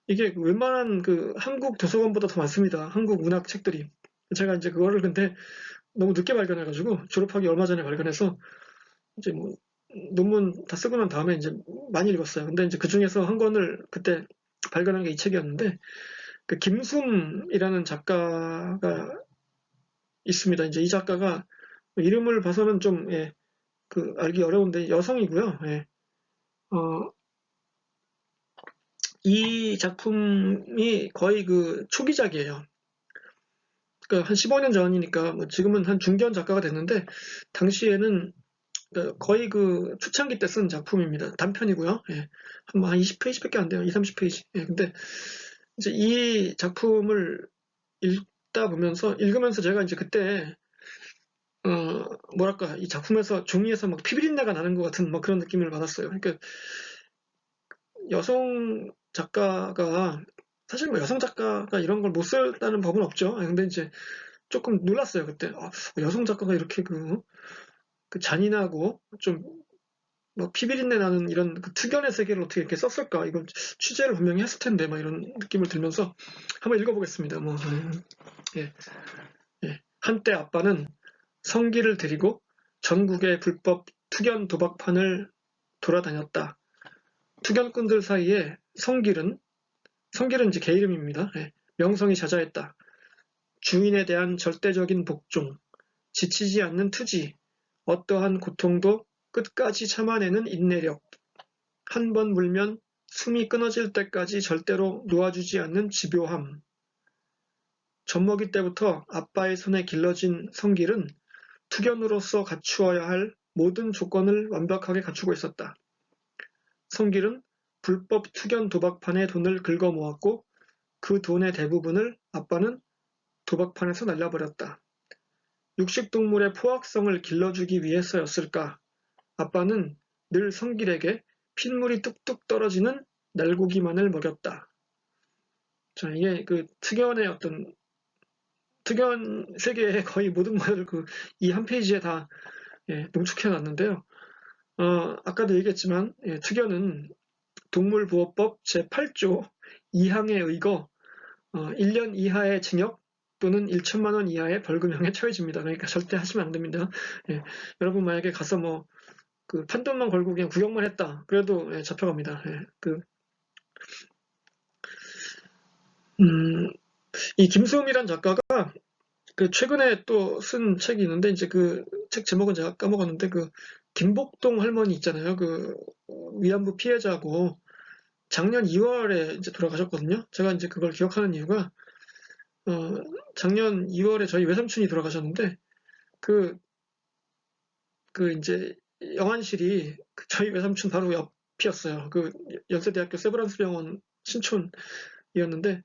이게 웬만한 그 한국 도서관보다 더 많습니다. 한국 문학 책들이. 제가 이제 그거를 근데 너무 늦게 발견해가지고 졸업하기 얼마 전에 발견해서 이제 뭐 논문 다 쓰고 난 다음에 이제 많이 읽었어요. 근데 이제 그 중에서 한 권을 그때 발견한 게 이 책이었는데 그 김숨이라는 작가가 있습니다. 이제 이 작가가 이름을 봐서는 좀 예, 그 알기 어려운데 여성이고요. 예. 이 작품이 거의 그 초기작이에요. 그러니까 한 15년 전이니까 뭐 지금은 한 중견 작가가 됐는데 당시에는 거의 그 초창기 때 쓴 작품입니다. 단편이고요. 예. 한 20페이지밖에 안 돼요. 2, 30페이지. 예. 근데 이제 이 작품을 읽으면서 제가 이제 그때 뭐랄까 이 작품에서 종이에서 막 피비린내가 나는 것 같은 뭐 그런 느낌을 받았어요. 그러니까 여성 작가가 사실 뭐 여성 작가가 이런 걸 못 썼다는 법은 없죠. 근데 이제 조금 놀랐어요 그때. 여성 작가가 이렇게 그 잔인하고 좀 뭐 피비린내 나는 이런 그 특연의 세계를 어떻게 이렇게 썼을까? 이건 취재를 분명히 했을 텐데 막 이런 느낌을 들면서 한번 읽어보겠습니다. 뭐 예, 예. 한때 아빠는 성기를 들이고 전국의 불법 투견 도박판을 돌아다녔다. 투견꾼들 사이에 성길은 이제 개 이름입니다. 예, 명성이 자자했다. 주인에 대한 절대적인 복종, 지치지 않는 투지, 어떠한 고통도 끝까지 참아내는 인내력, 한 번 물면 숨이 끊어질 때까지 절대로 놓아주지 않는 집요함. 젖먹이 때부터 아빠의 손에 길러진 성길은 투견으로서 갖추어야 할 모든 조건을 완벽하게 갖추고 있었다. 성길은 불법 투견 도박판에 돈을 긁어 모았고 그 돈의 대부분을 아빠는 도박판에서 날려버렸다. 육식동물의 포악성을 길러주기 위해서였을까? 아빠는 늘 성길에게 핏물이 뚝뚝 떨어지는 날고기만을 먹였다. 자, 이게 그 특이한 세계의 거의 모든 것을 이 한 페이지에 다 농축해 놨는데요. 아까도 얘기했지만 특연은 동물보호법 제8조 2항에 의거 1년 이하의 징역 또는 1천만 원 이하의 벌금형에 처해집니다. 그러니까 절대 하시면 안 됩니다. 예, 여러분 만약에 가서 뭐 그 판돈만 걸고 그냥 구경만 했다. 그래도 잡혀갑니다. 이 김수음이란 작가가 그 최근에 또 쓴 책이 있는데 이제 그 책 제목은 제가 까먹었는데 그 김복동 할머니 있잖아요. 그 위안부 피해자고 작년 2월에 이제 돌아가셨거든요. 제가 이제 그걸 기억하는 이유가 작년 2월에 저희 외삼촌이 돌아가셨는데 그 이제 영안실이 저희 외삼촌 바로 옆이었어요. 그 연세대학교 세브란스 병원 신촌이었는데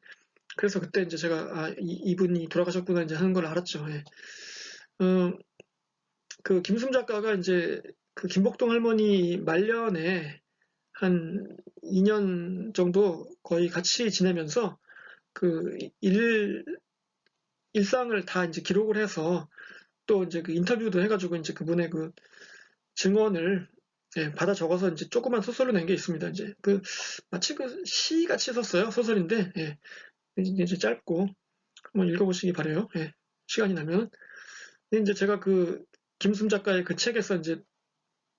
그래서 그때 이제 제가 이분이 돌아가셨구나 이제 하는 걸 알았죠. 예. 그 김숨 작가가 이제 그 김복동 할머니 말년에 한 2년 정도 거의 같이 지내면서 그 일상을 다 이제 기록을 해서 또 이제 그 인터뷰도 해가지고 이제 그분의 그 증언을 받아 적어서 이제 조그만 소설로 낸 게 있습니다. 이제 그 마치 그 시 같이 썼어요. 소설인데 이제 짧고 한번 읽어보시기 바래요. 시간이 나면. 근데 이제 제가 그 김순 작가의 그 책에서 이제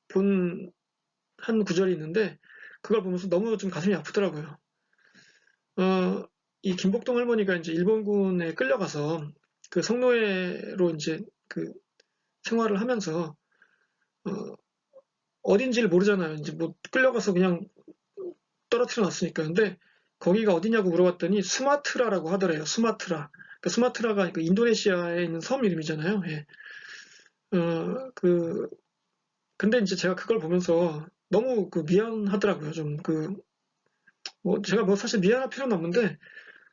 본 한 구절이 있는데 그걸 보면서 너무 좀 가슴이 아프더라고요. 이 김복동 할머니가 이제 일본군에 끌려가서 그 성노예로 이제 그 생활을 하면서 어딘지를 모르잖아요. 이제 뭐 끌려가서 그냥 떨어뜨려 놨으니까. 근데 거기가 어디냐고 물어봤더니 수마트라라고 하더래요. 수마트라. 그 수마트라가 그 인도네시아에 있는 섬 이름이잖아요. 예. 그 근데 이제 제가 그걸 보면서 너무 그 미안하더라고요. 좀 그 뭐 제가 뭐 사실 미안할 필요는 없는데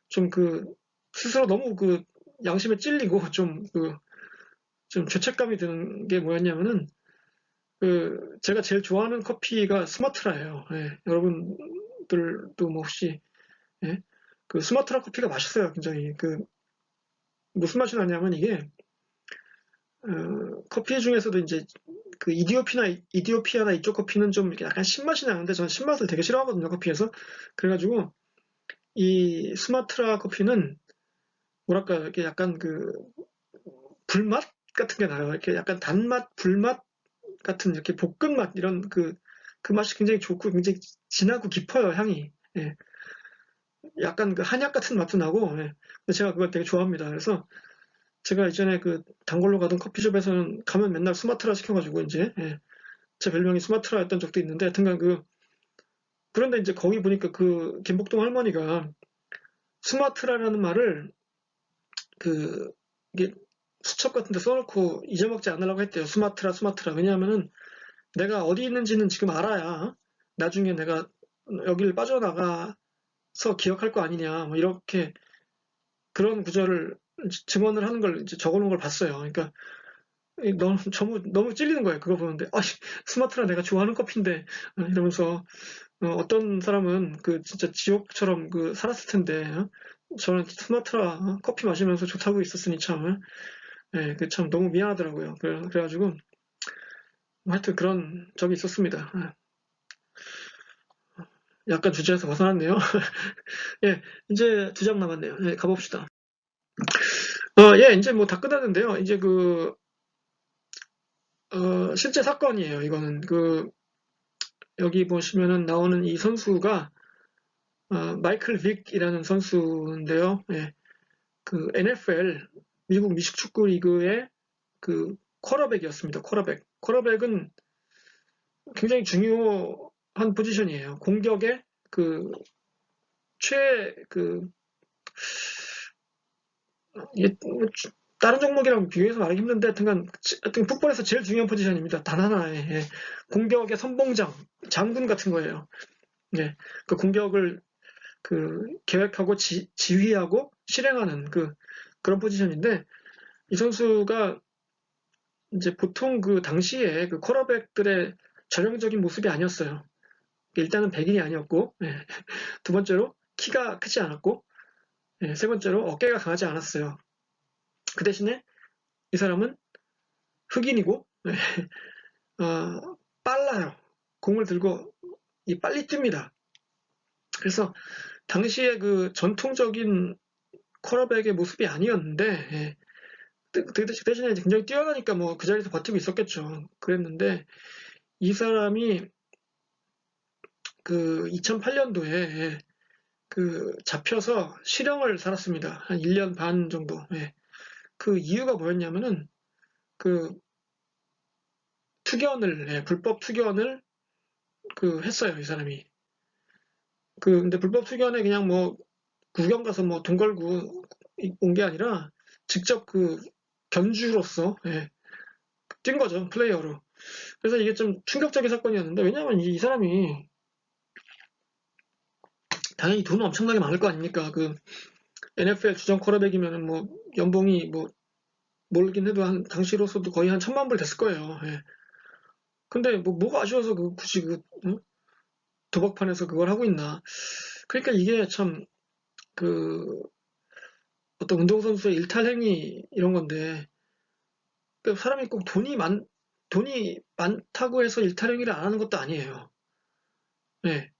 좀 그 스스로 너무 그 양심에 찔리고 좀 죄책감이 드는 게 뭐였냐면은 그 제가 제일 좋아하는 커피가 스마트라예요. 예. 여러분들도 뭐 혹시 예? 그 스마트라 커피가 맛있어요. 굉장히 그 무슨 맛이 나냐면 이게 커피 중에서도 이제 그 이디오피아나 이쪽 커피는 좀 이렇게 약간 신맛이 나는데 저는 신맛을 되게 싫어하거든요. 커피에서. 그래가지고 이 수마트라 커피는 뭐랄까 이렇게 약간 그 불맛 같은 게 나요. 이렇게 약간 단맛, 불맛 같은 이렇게 볶음맛 이런 그 맛이 굉장히 좋고 굉장히 진하고 깊어요, 향이. 예. 약간 그 한약 같은 맛도 나고, 예. 근데 제가 그걸 되게 좋아합니다. 그래서 제가 이전에 그 단골로 가던 커피숍에서는 가면 맨날 수마트라 시켜가지고 이제 예. 제 별명이 수마트라였던 적도 있는데 하여튼간 그런데 이제 거기 보니까 그 김복동 할머니가 수마트라라는 말을 그 이게 수첩 같은 데 써놓고 잊어먹지 않으려고 했대요. 수마트라, 수마트라. 왜냐하면은 내가 어디 있는지는 지금 알아야 나중에 내가 여기를 빠져나가서 기억할 거 아니냐. 뭐 이렇게 그런 구절을 증언을 하는 걸 이제 적어놓은 걸 봤어요. 그러니까 너무 찔리는 거예요. 그거 보는데. 아, 스마트라 내가 좋아하는 커피인데. 이러면서, 어떤 사람은 그 진짜 지옥처럼 그 살았을 텐데, 저는 스마트라 커피 마시면서 좋다고 있었으니 참, 예, 그 참 너무 미안하더라고요. 그래가지고, 하여튼 그런 적이 있었습니다. 약간 주제에서 벗어났네요. 예, 이제 두 장 남았네요. 예, 가봅시다. 예, 이제 뭐 다 끝났는데요. 이제 실제 사건이에요. 이거는 여기 보시면은 나오는 이 선수가 마이클 빅이라는 선수인데요. 예, 그 NFL 미국 미식축구 리그의 그 쿼터백이었습니다. 쿼터백은 굉장히 중요한 포지션이에요. 공격의 그 최, 그, 이게 뭐 다른 종목이랑 비교해서 말하기 힘든데 하여튼 풋볼에서 제일 중요한 포지션입니다. 단 하나의 예. 공격의 선봉장, 장군 같은 거예요. 예. 그 공격을 계획하고 지휘하고 실행하는 그런 포지션인데 이 선수가 이제 보통 그 당시에 그 쿼터백들의 전형적인 모습이 아니었어요. 일단은 백인이 아니었고 예. 두 번째로 키가 크지 않았고 예. 세 번째로 어깨가 강하지 않았어요. 그 대신에 이 사람은 흑인이고 예. 빨라요. 공을 들고 빨리 뜁니다. 그래서 당시에 그 전통적인 쿼터백의 모습이 아니었는데 예. 그 대신에 굉장히 뛰어나니까 뭐 그 자리에서 버티고 있었겠죠. 그랬는데 이 사람이 그 2008년도에 그 잡혀서 실형을 살았습니다. 한 1년 반 정도. 예. 그 이유가 뭐였냐면은 그 불법 투견을 했어요. 이 사람이. 근데 불법 투견에 그냥 뭐 구경 가서 뭐 돈 걸고 온 게 아니라 직접 견주로서 예. 뛴 거죠. 플레이어로. 그래서 이게 좀 충격적인 사건이었는데 왜냐하면 이 사람이 당연히 돈은 엄청나게 많을 거 아닙니까? NFL 주전 쿼터백이면은 뭐 연봉이 뭐 모르긴 해도 당시로서도 거의 한 1,000만 불 됐을 거예요. 예. 근데 뭐가 아쉬워서 굳이 도박판에서 그걸 하고 있나? 그러니까 이게 참 그 어떤 운동선수의 일탈행위 이런 건데 그러니까 사람이 꼭 돈이 많다고 해서 일탈행위를 안 하는 것도 아니에요. 예.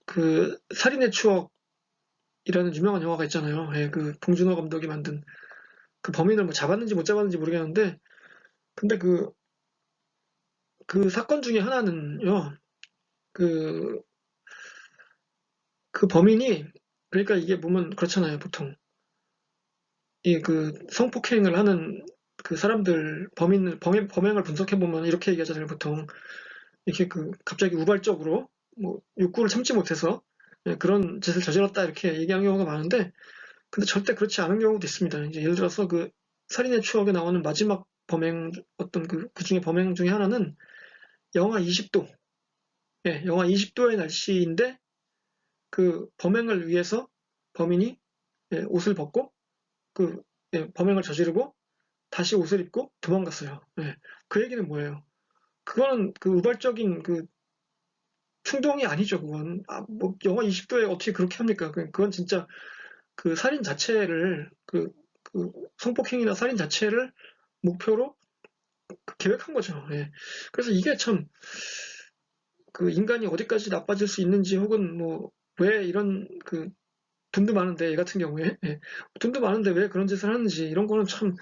그, 살인의 추억이라는 유명한 영화가 있잖아요. 예, 봉준호 감독이 만든 범인을 뭐 잡았는지 못 잡았는지 모르겠는데 근데 그 사건 중에 하나는요. 그, 그 범인이 그러니까 이게 보면 그렇잖아요. 보통 이 성폭행을 하는 그 사람들 범행을 분석해 보면 이렇게 얘기하잖아요. 보통 이렇게 그 갑자기 우발적으로 뭐 욕구를 참지 못해서 그런 짓을 저질렀다 이렇게 얘기하는 경우가 많은데, 근데 절대 그렇지 않은 경우도 있습니다. 이제 예를 들어서 그 살인의 추억에 나오는 마지막 범행, 어떤 그 중에 범행 중에 하나는 영하 20도, 영하 20도의 날씨인데 그 범행을 위해서 범인이 옷을 벗고 그 범행을 저지르고 다시 옷을 입고 도망갔어요. 그 얘기는 뭐예요? 그거는 그 우발적인 그 충동이 아니죠. 그건 뭐 영하 20도에 어떻게 그렇게 합니까? 그건 진짜 그 살인 자체를 그 성폭행이나 살인 자체를 목표로 계획한 거죠. 그래서 이게 참 그 인간이 어디까지 나빠질 수 있는지, 혹은 뭐 왜 이런 그 돈도 많은데 얘 같은 경우에 돈도 많은데 왜 그런 짓을 하는지, 이런 거는 참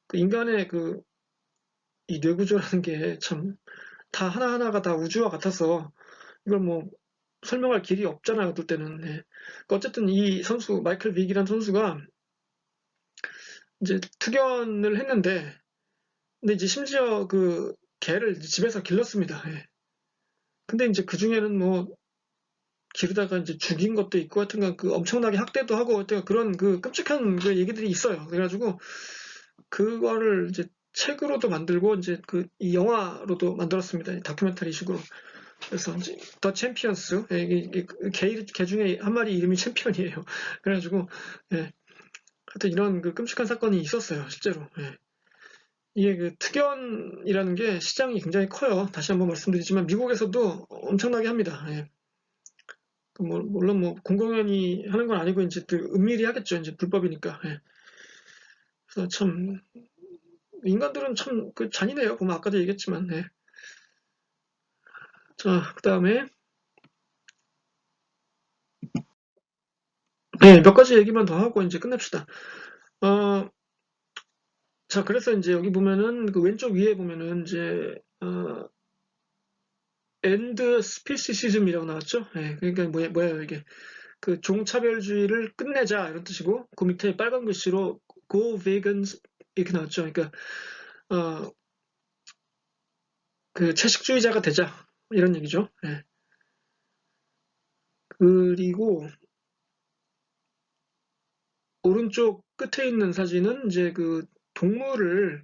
그 인간의 그 이 뇌구조라는 게 참 다 하나하나가 다 우주와 같아서 이걸 뭐 설명할 길이 없잖아요, 어떨 때는. 그러니까 어쨌든 이 선수 마이클 빅이라는 선수가 이제 투견을 했는데, 근데 이제 심지어 그 개를 집에서 길렀습니다. 근데 이제 그 중에는 뭐 기르다가 이제 죽인 것도 있고, 하여튼간 그 엄청나게 학대도 하고, 하여튼 그런 그 끔찍한 그 얘기들이 있어요. 그래가지고 그거를 이제 책으로도 만들고 이제 그 이 영화로도 만들었습니다. 다큐멘터리식으로. 그래서 이제 더 챔피언스, 개 중에 한 마리 이름이 챔피언이에요. 그래가지고 하여튼 이런 그 끔찍한 사건이 있었어요, 실제로. 이게 그 특연이라는 게 시장이 굉장히 커요. 다시 한번 말씀드리지만 미국에서도 엄청나게 합니다. 뭐 물론 뭐 공공연히 하는 건 아니고 이제 또 은밀히 하겠죠. 이제 불법이니까. 그래서 참 인간들은 참 그 잔인해요. 보면 아까도 얘기했지만. 자, 그다음에 몇 가지 얘기만 더 하고 이제 끝냅시다. 자, 그래서 이제 여기 보면은 그 왼쪽 위에 보면은 이제 엔드 스피시시즘이라고 나왔죠. 그러니까 뭐예요 이게? 그 종차별주의를 끝내자 이런 뜻이고, 그 밑에 빨간 글씨로 Go Vegans 이렇게 나왔죠. 그러니까 그 채식주의자가 되자 이런 얘기죠. 그리고 오른쪽 끝에 있는 사진은 이제 그 동물을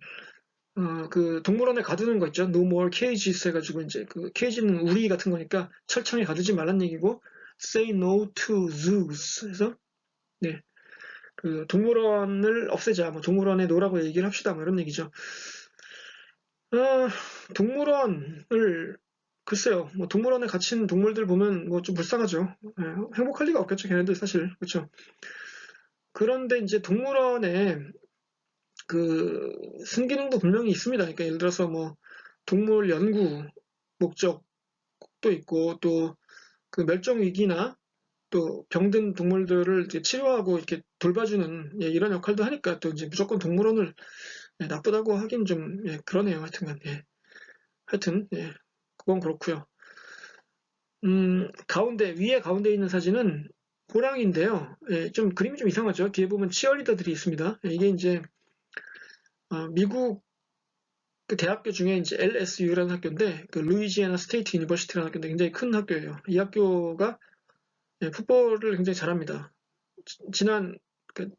그 동물원에 가두는 거 있죠. No more cages 해가지고 이제 그 케이지는 우리 같은 거니까 철창에 가두지 말란 얘기고, say no to zoos 해서 그 동물원을 없애자, 뭐 동물원에 놓으라고 얘기를 합시다, 뭐 이런 얘기죠. 동물원을 글쎄요, 뭐 동물원에 갇힌 동물들 보면 뭐 좀 불쌍하죠. 행복할 리가 없겠죠, 걔네들 사실. 그렇죠. 그런데 이제 동물원에 그 순기능도 분명히 있습니다. 그러니까 예를 들어서 뭐 동물 연구 목적도 있고, 또 그 멸종 위기나 또 병든 동물들을 이제 치료하고 이렇게 돌봐주는 이런 역할도 하니까, 또 이제 무조건 동물원을 나쁘다고 하긴 좀 그러네요. 하여튼간 하여튼 그건 그렇고요. 위에 가운데 있는 사진은 호랑이인데요. 좀 그림이 좀 이상하죠. 뒤에 보면 치어리더들이 있습니다. 이게 이제 미국 그 대학교 중에 이제 LSU라는 학교인데, 그 루이지애나 스테이트 유니버시티라는 학교인데 굉장히 큰 학교예요. 이 학교가 풋볼을 굉장히 잘합니다. 지난 그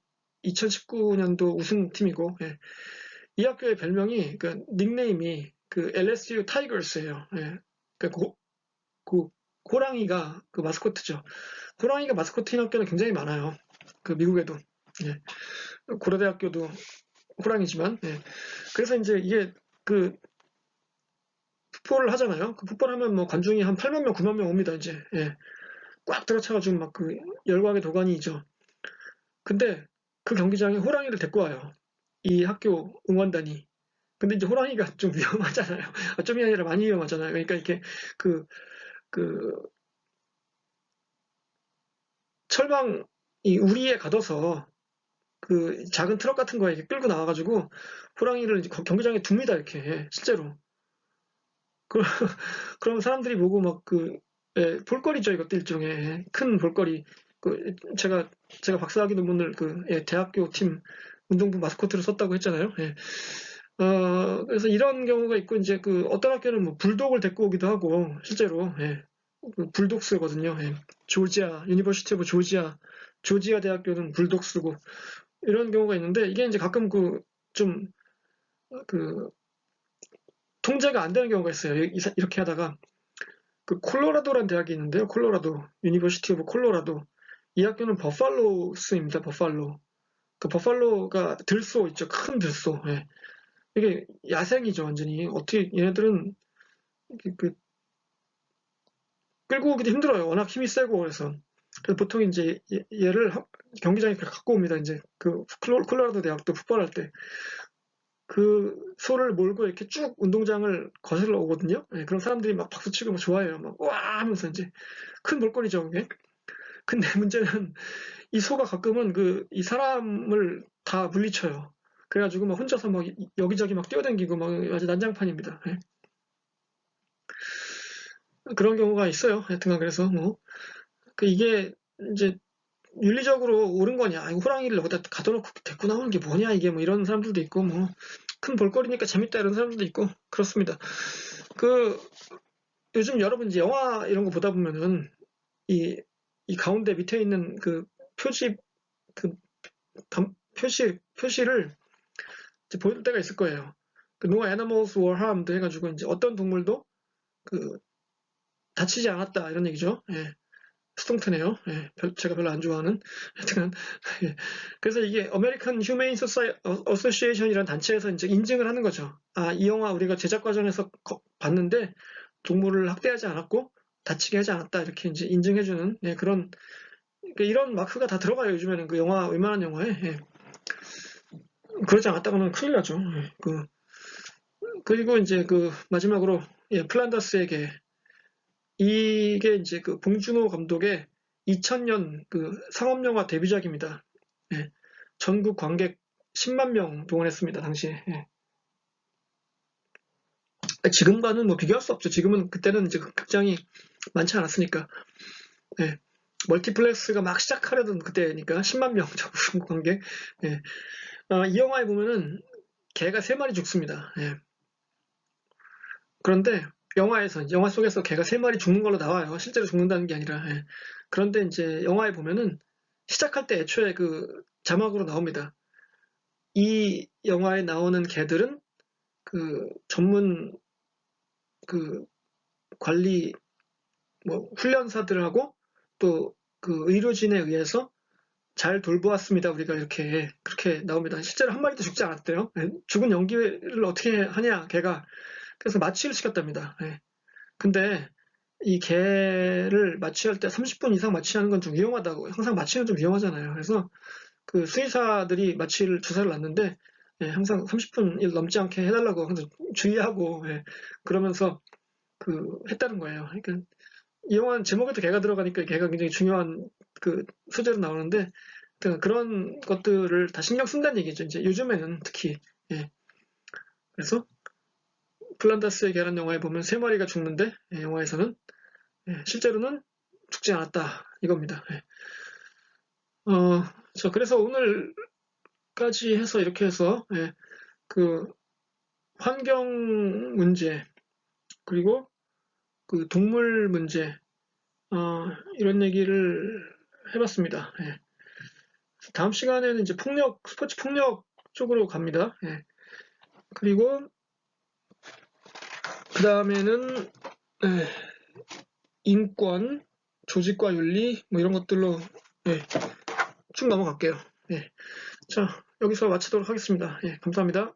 2019년도 우승팀이고, 이 학교의 별명이 그 닉네임이 그 LSU 타이거스예요. 그 호랑이가 그 마스코트죠. 호랑이가 마스코트인 학교는 굉장히 많아요. 그 미국에도. 고려대학교도 호랑이지만. 그래서 이제 이게 그 풋볼을 하잖아요. 그 풋볼 하면 뭐 관중이 한 8만 명, 9만 명 옵니다. 이제 꽉 들어차가지고 막 그 열광의 도가니죠. 근데 그 경기장에 호랑이를 데리고 와요. 이 학교 응원단이. 근데 이제 호랑이가 좀 위험하잖아요. 좀이 아니라 많이 위험하잖아요. 그러니까 이렇게 그, 그, 철망, 이 우리에 가둬서 그 작은 트럭 같은 거에 이렇게 끌고 나와가지고 호랑이를 이제 경기장에 둡니다. 이렇게, 실제로. 그, 그럼 사람들이 보고 막 볼거리죠. 이것도 일종의 큰 볼거리. 제가 박사학위 논문을 대학교 팀 운동부 마스코트를 썼다고 했잖아요. 예. 그래서 이런 경우가 있고, 이제 그 어떤 학교는 뭐 불독을 데리고 오기도 하고, 실제로, 예. 그 불독스거든요. 예. 조지아, 유니버시티 오브 조지아 대학교는 불독스고, 이런 경우가 있는데, 이게 이제 가끔 좀, 그, 통제가 안 되는 경우가 있어요. 이렇게 하다가. 그 콜로라도라는 대학이 있는데요. 콜로라도, 유니버시티 오브 콜로라도. 이 학교는 버팔로스입니다. 버팔로. 그 버팔로가 들소 있죠. 큰 들소. 예. 이게 야생이죠, 완전히. 어떻게 얘네들은 그 끌고 오기도 힘들어요. 워낙 힘이 세고 그래서. 그래서 보통 이제 얘를 경기장에 갖고 옵니다. 이제 그 콜로라도 대학도 풋볼할 때 그 소를 몰고 이렇게 쭉 운동장을 거슬러 오거든요. 예, 그럼 사람들이 막 박수치고 막 좋아해요. 막 와 하면서 이제 큰 볼거리죠, 그게. 근데 문제는 이 소가 가끔은 이 사람을 다 물리쳐요. 그래가지고 막 혼자서 막 여기저기 막 뛰어다니고 막 아주 난장판입니다. 예. 그런 경우가 있어요. 하여튼간 그래서 뭐 이게 이제 윤리적으로 옳은 거냐? 호랑이를 여기다 가둬놓고 데리고 나오는 게 뭐냐? 이게 뭐 이런 사람들도 있고 뭐 큰 볼거리니까 재밌다 이런 사람들도 있고 그렇습니다. 요즘 여러분 이제 영화 이런 거 보다 보면은 이 가운데 밑에 있는 그 표지 그 표시를 이제 보여줄 때가 있을 거예요. No animals were harmed 해가지고 이제 어떤 동물도 다치지 않았다 이런 얘기죠. 예. 스통트네요. 예, 제가 별로 안 좋아하는. 하여튼, 예. 그래서 이게 American Humane Association이라는 단체에서 이제 인증을 하는 거죠. 이 영화 우리가 제작 과정에서 봤는데 동물을 학대하지 않았고 다치게 하지 않았다 이렇게 이제 인증해주는 그런 그러니까 이런 마크가 다 들어가요. 요즘에는 그 영화 웬만한 영화에 그러지 않았다고는 큰일 나죠. 예. 그리고 이제 마지막으로 플란다스의 개 이게 이제 봉준호 감독의 2000년 상업영화 데뷔작입니다. 예. 전국 관객 10만 명 동원했습니다, 당시에. 예. 지금과는 뭐 비교할 수 없죠. 지금은 그때는 이제 극장이 많지 않았으니까. 예. 멀티플렉스가 막 시작하려던 그때니까 10만 명 전국 관객. 예. 이 영화에 보면은 개가 3마리 죽습니다. 예. 그런데 영화 속에서 개가 3마리 죽는 걸로 나와요. 실제로 죽는다는 게 아니라. 예. 그런데 이제 영화에 보면은 시작할 때 애초에 자막으로 나옵니다. 이 영화에 나오는 개들은 전문 관리 뭐 훈련사들하고 또 의료진에 의해서 잘 돌보았습니다. 우리가 그렇게 나옵니다. 실제로 한 마리도 죽지 않았대요. 예. 죽은 연기를 어떻게 하냐 개가. 그래서 마취를 시켰답니다. 예. 근데 이 개를 마취할 때 30분 이상 마취하는 건 좀 위험하다고. 항상 마취는 좀 위험하잖아요. 그래서 수의사들이 주사를 놨는데 항상 30분 넘지 않게 해달라고 항상 주의하고 그러면서 했다는 거예요. 그러니까 이 영화는 제목에도 개가 들어가니까 개가 굉장히 중요한 소재로 나오는데 그런 것들을 다 신경 쓴다는 얘기죠. 이제 요즘에는 특히 그래서 플란다스의 개라는 영화에 보면 3마리가 죽는데 영화에서는 실제로는 죽지 않았다 이겁니다. 그래서 오늘까지 해서 이렇게 해서 환경 문제 그리고 동물 문제 이런 얘기를 해봤습니다. 다음 시간에는 이제 스포츠 폭력 쪽으로 갑니다. 그리고 그 다음에는 인권, 조직과 윤리 뭐 이런 것들로 쭉 넘어갈게요. 자, 여기서 마치도록 하겠습니다. 감사합니다.